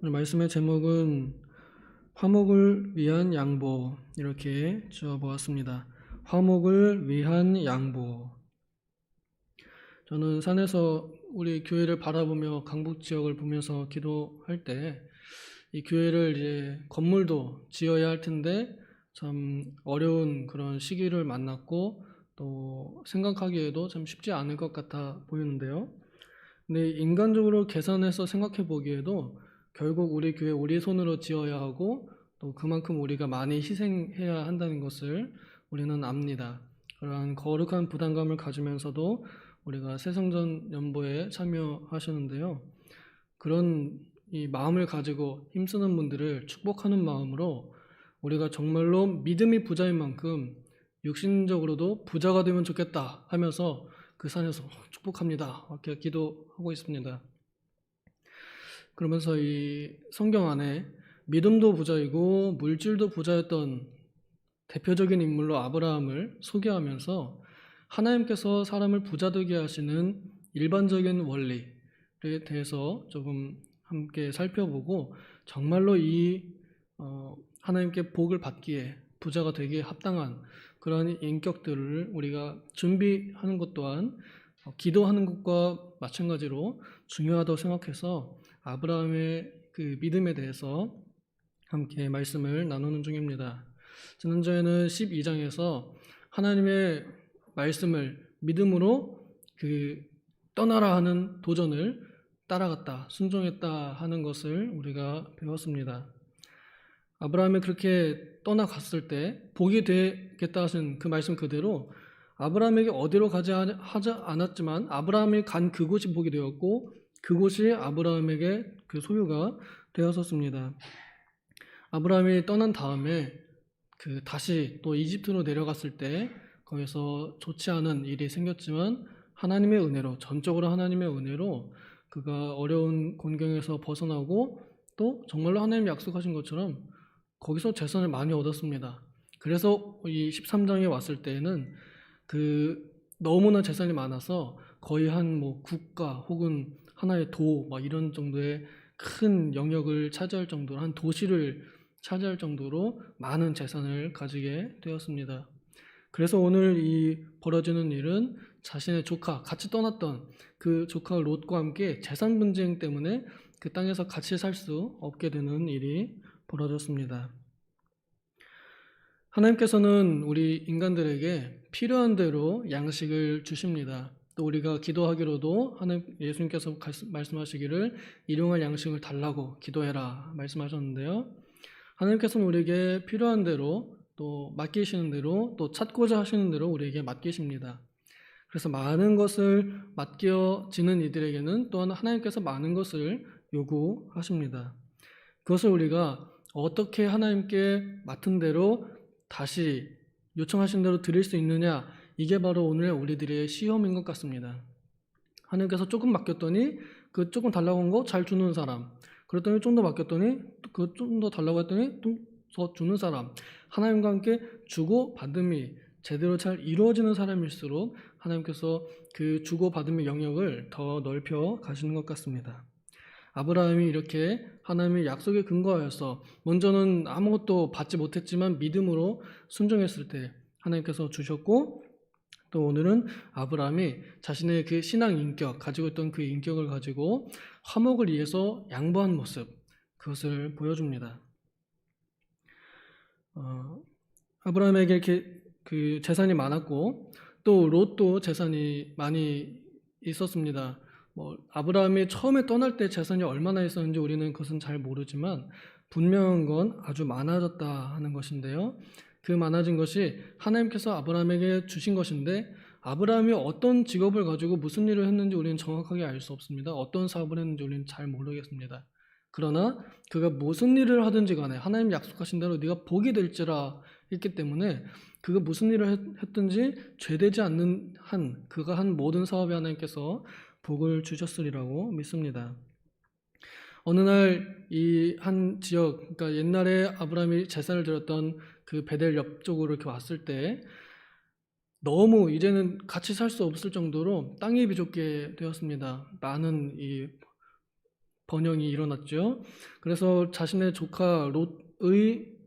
오늘 말씀의 제목은 화목을 위한 양보 이렇게 지어보았습니다. 화목을 위한 양보. 저는 산에서 우리 교회를 바라보며 강북 지역을 보면서 기도할 때 이 교회를 이제 건물도 지어야 할 텐데 참 어려운 그런 시기를 만났고 또 생각하기에도 참 쉽지 않을 것 같아 보이는데요. 근데 인간적으로 계산해서 생각해 보기에도 결국 우리 교회 우리 손으로 지어야 하고 또 그만큼 우리가 많이 희생해야 한다는 것을 우리는 압니다. 그러한 거룩한 부담감을 가지면서도 우리가 새성전 연보에 참여하시는데요. 그런 이 마음을 가지고 힘쓰는 분들을 축복하는 마음으로 우리가 정말로 믿음이 부자인 만큼 육신적으로도 부자가 되면 좋겠다 하면서 그 산에서 축복합니다. 이렇게 기도하고 있습니다. 그러면서 이 성경 안에 믿음도 부자이고 물질도 부자였던 대표적인 인물로 아브라함을 소개하면서 하나님께서 사람을 부자되게 하시는 일반적인 원리에 대해서 조금 함께 살펴보고 정말로 이 하나님께 복을 받기에 부자가 되기에 합당한 그런 인격들을 우리가 준비하는 것 또한 기도하는 것과 마찬가지로 중요하다고 생각해서 아브라함의 그 믿음에 대해서 함께 말씀을 나누는 중입니다. 지난주에는 12장에서 하나님의 말씀을 믿음으로 그 떠나라 하는 도전을 따라갔다, 순종했다 하는 것을 우리가 배웠습니다. 아브라함이 그렇게 떠나갔을 때 복이 되겠다 하신 그 말씀 그대로 아브라함에게 어디로 가지 하지 않았지만 아브라함이 간 그곳이 복이 되었고 그곳이 아브라함에게 그 소유가 되었었습니다. 아브라함이 떠난 다음에 그 다시 또 이집트로 내려갔을 때 거기서 좋지 않은 일이 생겼지만 하나님의 은혜로 전적으로 하나님의 은혜로 그가 어려운 곤경에서 벗어나고 또 정말로 하나님 약속하신 것처럼 거기서 재산을 많이 얻었습니다. 그래서 이 13장에 왔을 때에는 그 너무나 재산이 많아서 거의 한 뭐 국가 혹은 하나의 도 막 이런 정도의 큰 영역을 차지할 정도로 한 도시를 차지할 정도로 많은 재산을 가지게 되었습니다. 그래서 오늘 이 벌어지는 일은 자신의 조카, 같이 떠났던 그 조카 롯과 함께 재산 분쟁 때문에 그 땅에서 같이 살 수 없게 되는 일이 벌어졌습니다. 하나님께서는 우리 인간들에게 필요한 대로 양식을 주십니다. 또 우리가 기도하기로도 예수님께서 말씀하시기를 일용할 양식을 달라고 기도해라 말씀하셨는데요. 하나님께서는 우리에게 필요한 대로 또 맡기시는 대로 또 찾고자 하시는 대로 우리에게 맡기십니다. 그래서 많은 것을 맡겨지는 이들에게는 또한 하나님께서 많은 것을 요구하십니다. 그것을 우리가 어떻게 하나님께 맡은 대로 다시 요청하신 대로 드릴 수 있느냐, 이게 바로 오늘 우리들의 시험인 것 같습니다. 하나님께서 조금 맡겼더니 그 조금 달라고 한 거 잘 주는 사람, 그랬더니 좀 더 맡겼더니 그 좀 더 달라고 했더니 좀 더 주는 사람, 하나님과 함께 주고 받음이 제대로 잘 이루어지는 사람일수록 하나님께서 그 주고 받음의 영역을 더 넓혀 가시는 것 같습니다. 아브라함이 이렇게 하나님의 약속에 근거하여서 먼저는 아무것도 받지 못했지만 믿음으로 순종했을 때 하나님께서 주셨고, 또 오늘은 아브라함이 자신의 그 신앙 인격, 가지고 있던 그 인격을 가지고 화목을 위해서 양보한 모습, 그것을 보여줍니다. 아브라함에게 이렇게 그 재산이 많았고 또 롯도 재산이 많이 있었습니다. 아브라함이 처음에 떠날 때 재산이 얼마나 있었는지 우리는 그것은 잘 모르지만 분명한 건 아주 많아졌다 하는 것인데요. 그 많아진 것이 하나님께서 아브라함에게 주신 것인데 아브라함이 어떤 직업을 가지고 무슨 일을 했는지 우리는 정확하게 알 수 없습니다. 어떤 사업을 했는지 우리는 잘 모르겠습니다. 그러나 그가 무슨 일을 하든지 간에 하나님 약속하신 대로 네가 복이 될지라 했기 때문에 그가 무슨 일을 했든지 죄되지 않는 한 그가 한 모든 사업에 하나님께서 복을 주셨으리라고 믿습니다. 어느 날 이 한 지역, 그러니까 옛날에 아브라함이 제사를 드렸던 그 베델 옆쪽으로 이렇게 왔을 때 너무 이제는 같이 살 수 없을 정도로 땅이 비좁게 되었습니다. 많은 이 번영이 일어났죠. 그래서 자신의 조카 롯의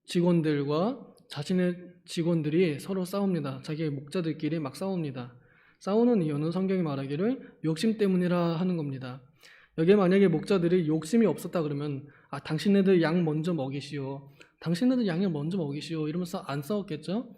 직원들과 자신의 직원들이 서로 싸웁니다. 자기의 목자들끼리 막 싸웁니다. 싸우는 이유는 성경이 말하기를 욕심 때문이라 하는 겁니다. 여기에 만약에 목자들이 욕심이 없었다 그러면 당신네들 양 먼저 먹이시오. 당신네들 양을 먼저 먹이시오. 이러면서 안 싸웠겠죠?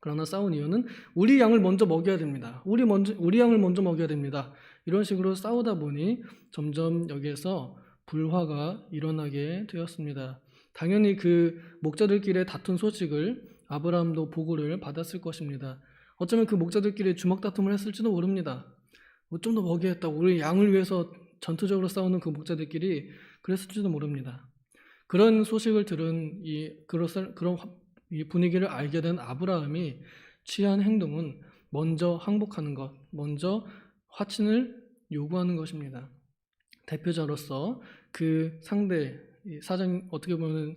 그러나 싸운 이유는 우리 양을 먼저 먹여야 됩니다. 우리 양을 먼저 먹여야 됩니다. 이런 식으로 싸우다 보니 점점 여기에서 불화가 일어나게 되었습니다. 당연히 그 목자들끼리의 다툰 소식을 아브라함도 보고를 받았을 것입니다. 어쩌면 그 목자들끼리 주먹 다툼을 했을지도 모릅니다. 좀 더 먹여야겠다. 우리 양을 위해서 전투적으로 싸우는 그 목자들끼리 그랬을지도 모릅니다. 그런 소식을 들은 그런 이 분위기를 알게 된 아브라함이 취한 행동은 먼저 항복하는 것, 먼저 화친을 요구하는 것입니다. 대표자로서 그 상대 사장, 어떻게 보면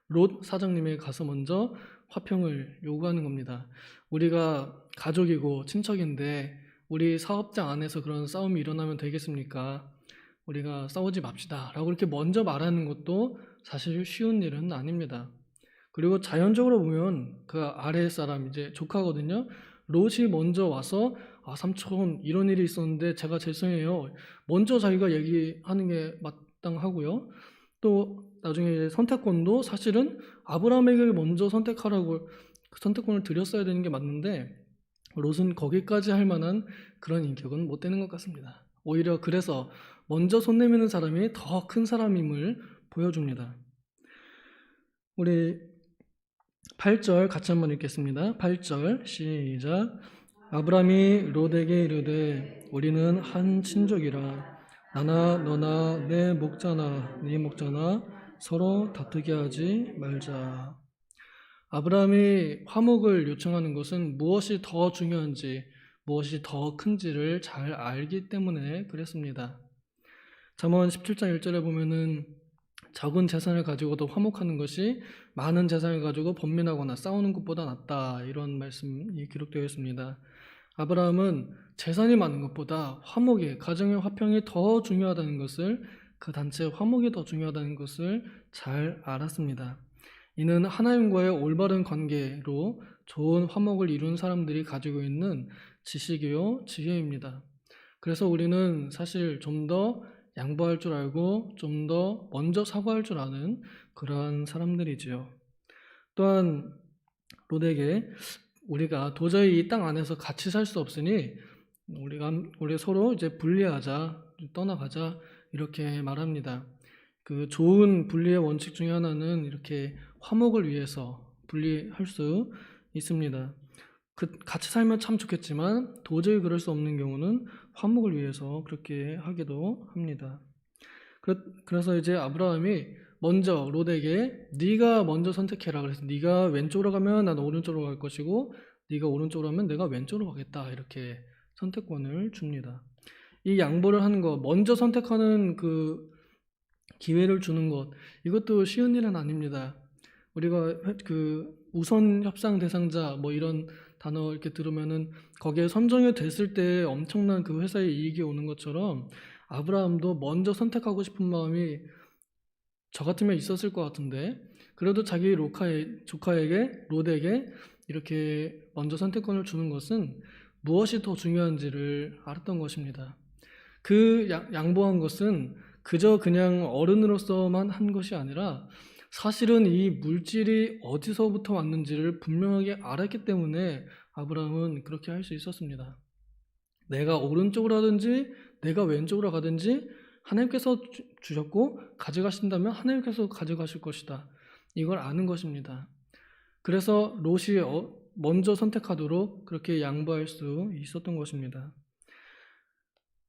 롯 사장님에 가서 먼저 화평을 요구하는 겁니다. 우리가 가족이고 친척인데 우리 사업장 안에서 그런 싸움이 일어나면 되겠습니까? 우리가 싸우지 맙시다 라고 이렇게 먼저 말하는 것도 사실 쉬운 일은 아닙니다. 그리고 자연적으로 보면 그 아래 사람 이제 조카거든요. 롯이 먼저 와서 삼촌 이런 일이 있었는데 제가 죄송해요. 먼저 자기가 얘기하는 게 마땅하고요. 또 나중에 이제 선택권도 사실은 아브라함에게 먼저 선택하라고 선택권을 드렸어야 되는 게 맞는데 롯은 거기까지 할 만한 그런 인격은 못 되는 것 같습니다. 오히려 그래서 먼저 손 내미는 사람이 더 큰 사람임을 보여줍니다. 우리 8절 같이 한번 읽겠습니다. 8절 시작. 아브라함이 롯에게 이르되 우리는 한 친족이라 나나 너나 내 목자나 네 목자나 서로 다투게 하지 말자. 아브라함이 화목을 요청하는 것은 무엇이 더 중요한지 무엇이 더 큰지를 잘 알기 때문에 그랬습니다. 잠언 17장 1절에 보면은 적은 재산을 가지고도 화목하는 것이 많은 재산을 가지고 번민하거나 싸우는 것보다 낫다, 이런 말씀이 기록되어 있습니다. 아브라함은 재산이 많은 것보다 화목이, 가정의 화평이 더 중요하다는 것을, 그 단체의 화목이 더 중요하다는 것을 잘 알았습니다. 이는 하나님과의 올바른 관계로 좋은 화목을 이룬 사람들이 가지고 있는 지식이요 지혜입니다. 그래서 우리는 사실 좀 더 양보할 줄 알고 좀 더 먼저 사과할 줄 아는 그러한 사람들이지요. 또한 롯에게 우리가 도저히 이 땅 안에서 같이 살 수 없으니 우리 서로 이제 분리하자, 떠나가자, 이렇게 말합니다. 그 좋은 분리의 원칙 중에 하나는 이렇게 화목을 위해서 분리할 수 있습니다. 같이 살면 참 좋겠지만 도저히 그럴 수 없는 경우는 화목을 위해서 그렇게 하기도 합니다. 그래서 이제 아브라함이 먼저 롯에게 네가 먼저 선택해라. 그래서 네가 왼쪽으로 가면 나는 오른쪽으로 갈 것이고 네가 오른쪽으로 가면 내가 왼쪽으로 가겠다. 이렇게 선택권을 줍니다. 이 양보를 하는 것, 먼저 선택하는 그 기회를 주는 것, 이것도 쉬운 일은 아닙니다. 우리가 그 우선 협상 대상자 뭐 이런 단어 이렇게 들으면은 거기에 선정이 됐을 때 엄청난 그 회사에 이익이 오는 것처럼 아브라함도 먼저 선택하고 싶은 마음이 저 같으면 있었을 것 같은데, 그래도 자기 조카에게 롯에게 이렇게 먼저 선택권을 주는 것은 무엇이 더 중요한지를 알았던 것입니다. 그 양보한 것은 그저 그냥 어른으로서만 한 것이 아니라 사실은 이 물질이 어디서부터 왔는지를 분명하게 알았기 때문에 아브라함은 그렇게 할 수 있었습니다. 내가 오른쪽으로 하든지 내가 왼쪽으로 가든지 하나님께서 주셨고 가져가신다면 하나님께서 가져가실 것이다. 이걸 아는 것입니다. 그래서 롯이 먼저 선택하도록 그렇게 양보할 수 있었던 것입니다.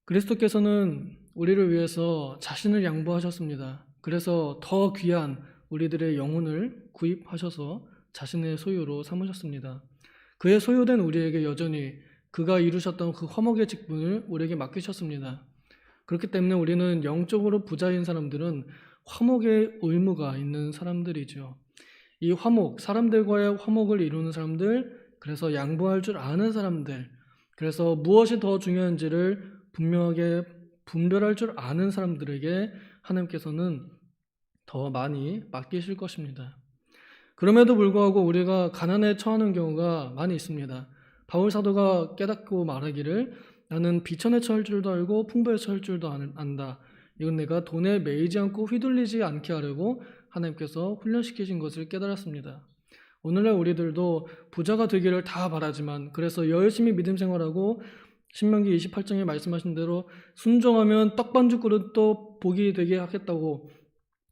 그리스도께서는 우리를 위해서 자신을 양보하셨습니다. 그래서 더 귀한 우리들의 영혼을 구입하셔서 자신의 소유로 삼으셨습니다. 그의 소유된 우리에게 여전히 그가 이루셨던 그 화목의 직분을 우리에게 맡기셨습니다. 그렇기 때문에 우리는 영적으로 부자인 사람들은 화목의 의무가 있는 사람들이죠. 이 화목, 사람들과의 화목을 이루는 사람들, 그래서 양보할 줄 아는 사람들, 그래서 무엇이 더 중요한지를 분명하게 분별할 줄 아는 사람들에게 하나님께서는 더 많이 맡기실 것입니다. 그럼에도 불구하고 우리가 가난에 처하는 경우가 많이 있습니다. 바울 사도가 깨닫고 말하기를 나는 비천에 처할 줄도 알고 풍부에 처할 줄도 안다. 이건 내가 돈에 매이지 않고 휘둘리지 않게 하려고 하나님께서 훈련시키신 것을 깨달았습니다. 오늘날 우리들도 부자가 되기를 다 바라지만 그래서 열심히 믿음 생활하고 신명기 28장에 말씀하신 대로 순종하면 떡반죽 그릇도 복이 되게 하겠다고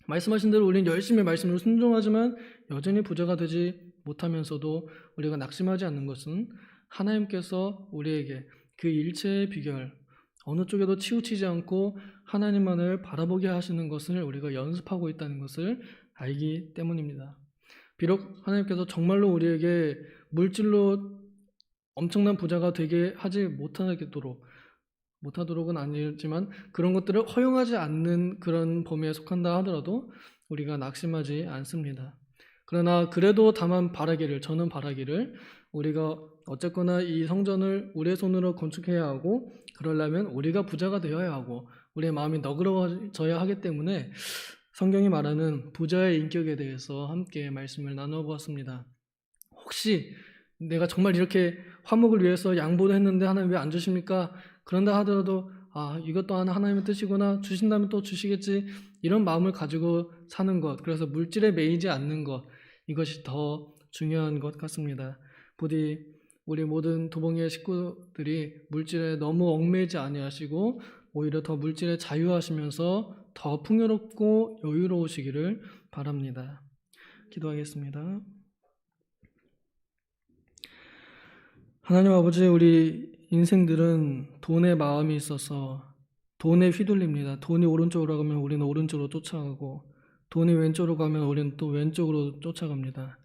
말씀하신 대로 우리는 열심히 말씀을 순종하지만 여전히 부자가 되지 못하면서도 우리가 낙심하지 않는 것은 하나님께서 우리에게 그 일체의 비결 어느 쪽에도 치우치지 않고 하나님만을 바라보게 하시는 것을 우리가 연습하고 있다는 것을 알기 때문입니다. 비록 하나님께서 정말로 우리에게 물질로 엄청난 부자가 되게 하지 못하도록은 아니지만 그런 것들을 허용하지 않는 그런 범위에 속한다 하더라도 우리가 낙심하지 않습니다. 그러나 그래도 다만 저는 바라기를 우리가 어쨌거나 이 성전을 우리의 손으로 건축해야 하고 그러려면 우리가 부자가 되어야 하고 우리의 마음이 너그러워져야 하기 때문에 성경이 말하는 부자의 인격에 대해서 함께 말씀을 나눠보았습니다. 혹시 내가 정말 이렇게 화목을 위해서 양보를 했는데 하나님 왜 안 주십니까? 그런다 하더라도 이것 또한 하나님의 뜻이구나, 주신다면 또 주시겠지, 이런 마음을 가지고 사는 것, 그래서 물질에 매이지 않는 것, 이것이 더 중요한 것 같습니다. 부디 우리 모든 도봉의 식구들이 물질에 너무 얽매이지 아니하시고 오히려 더 물질에 자유하시면서 더 풍요롭고 여유로우시기를 바랍니다. 기도하겠습니다. 하나님 아버지, 우리 인생들은 돈의 마음이 있어서 돈에 휘둘립니다. 돈이 오른쪽으로 가면 우리는 오른쪽으로 쫓아가고 돈이 왼쪽으로 가면 우리는 또 왼쪽으로 쫓아갑니다.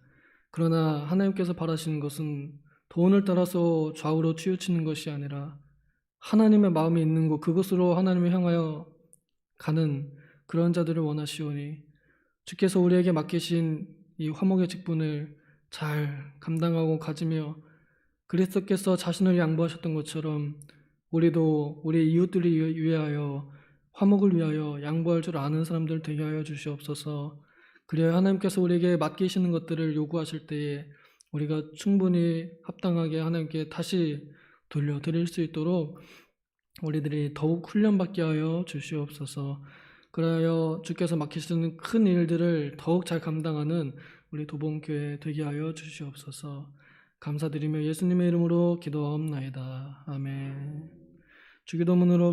그러나 하나님께서 바라시는 것은 돈을 따라서 좌우로 치우치는 것이 아니라 하나님의 마음이 있는 곳, 그곳으로 하나님을 향하여 가는 그런 자들을 원하시오니 주께서 우리에게 맡기신 이 화목의 직분을 잘 감당하고 가지며 그리스도께서 자신을 양보하셨던 것처럼 우리도 우리 이웃들을 위하여 화목을 위하여 양보할 줄 아는 사람들 되게 하여 주시옵소서. 그래야 하나님께서 우리에게 맡기시는 것들을 요구하실 때에 우리가 충분히 합당하게 하나님께 다시 돌려드릴 수 있도록 우리들이 더욱 훈련받게 하여 주시옵소서. 그래야 주께서 맡기시는 큰 일들을 더욱 잘 감당하는 우리 도봉교회 되게 하여 주시옵소서. 감사드리며 예수님의 이름으로 기도하옵나이다. 아멘. 주기도문으로